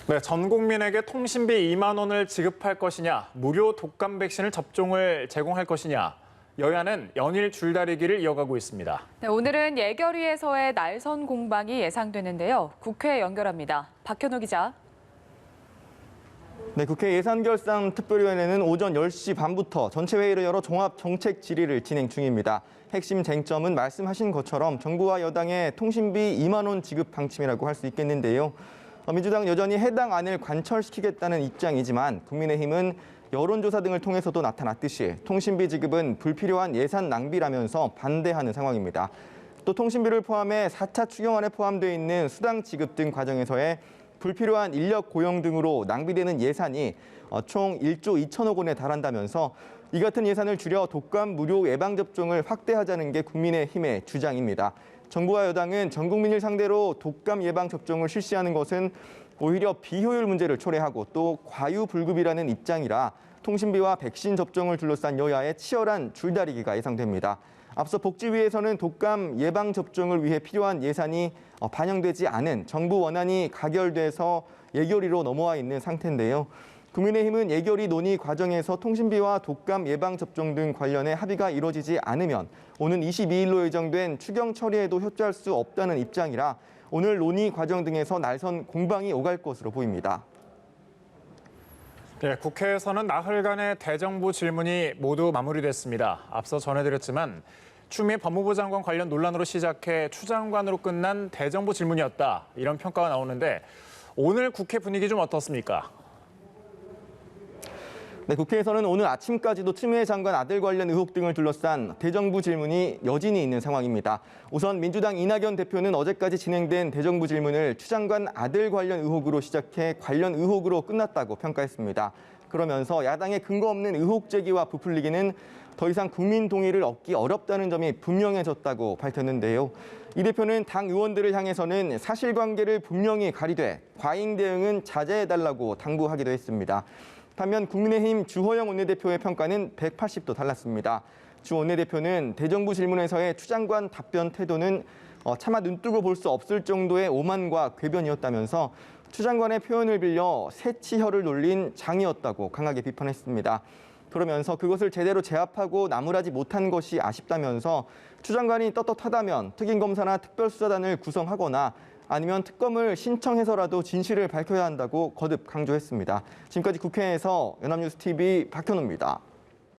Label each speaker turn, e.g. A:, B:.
A: 네, 전 국민에게 통신비 2만 원을 지급할 것이냐, 무료 독감 백신을 접종을 제공할 것이냐, 여야는 연일 줄다리기를 이어가고 있습니다.
B: 네, 오늘은 예결위에서의 날선 공방이 예상되는데요. 국회 연결합니다. 박현우 기자.
C: 네, 국회 예산결산특별위원회는 오전 10시 반부터 전체 회의를 열어 종합정책 질의를 진행 중입니다. 핵심 쟁점은 말씀하신 것처럼 정부와 여당의 통신비 2만 원 지급 방침이라고 할 수 있겠는데요. 민주당은 여전히 해당 안을 관철시키겠다는 입장이지만 국민의힘은 여론조사 등을 통해서도 나타났듯이 통신비 지급은 불필요한 예산 낭비라면서 반대하는 상황입니다. 또 통신비를 포함해 4차 추경안에 포함되어 있는 수당 지급 등 과정에서의 불필요한 인력 고용 등으로 낭비되는 예산이 총 1조 2천억 원에 달한다면서 이 같은 예산을 줄여 독감 무료 예방접종을 확대하자는 게 국민의힘의 주장입니다. 정부와 여당은 전 국민을 상대로 독감 예방접종을 실시하는 것은 오히려 비효율 문제를 초래하고 또 과유불급이라는 입장이라 통신비와 백신 접종을 둘러싼 여야의 치열한 줄다리기가 예상됩니다. 앞서 복지위에서는 독감 예방접종을 위해 필요한 예산이 반영되지 않은 정부 원안이 가결돼서 예결위로 넘어와 있는 상태인데요. 국민의힘은 예결위 논의 과정에서 통신비와 독감 예방접종 등 관련해 합의가 이루어지지 않으면 오는 22일로 예정된 추경 처리에도 협조할 수 없다는 입장이라 오늘 논의 과정 등에서 날선 공방이 오갈 것으로 보입니다.
A: 네, 국회에서는 나흘간의 대정부 질문이 모두 마무리됐습니다. 앞서 전해드렸지만 추미애 법무부 장관 관련 논란으로 시작해 추 장관으로 끝난 대정부 질문이었다. 이런 평가가 나오는데 오늘 국회 분위기 좀 어떻습니까?
C: 네, 국회에서는 오늘 아침까지도 추미애 장관 아들 관련 의혹 등을 둘러싼 대정부 질문이 여진이 있는 상황입니다. 우선 민주당 이낙연 대표는 어제까지 진행된 대정부 질문을 추 장관 아들 관련 의혹으로 시작해 관련 의혹으로 끝났다고 평가했습니다. 그러면서 야당의 근거 없는 의혹 제기와 부풀리기는 더 이상 국민 동의를 얻기 어렵다는 점이 분명해졌다고 밝혔는데요. 이 대표는 당 의원들을 향해서는 사실관계를 분명히 가리되 과잉 대응은 자제해달라고 당부하기도 했습니다. 반면 국민의힘 주호영 원내대표의 평가는 180도 달랐습니다. 주 원내대표는 대정부 질문에서의 추 장관 답변 태도는 차마 눈뜨고 볼 수 없을 정도의 오만과 궤변이었다면서 추 장관의 표현을 빌려 새치혈을 놀린 장이었다고 강하게 비판했습니다. 그러면서 그것을 제대로 제압하고 나무라지 못한 것이 아쉽다면서 추 장관이 떳떳하다면 특임검사나 특별수사단을 구성하거나 아니면 특검을 신청해서라도 진실을 밝혀야 한다고 거듭 강조했습니다. 지금까지 국회에서 연합뉴스 TV 박현우입니다.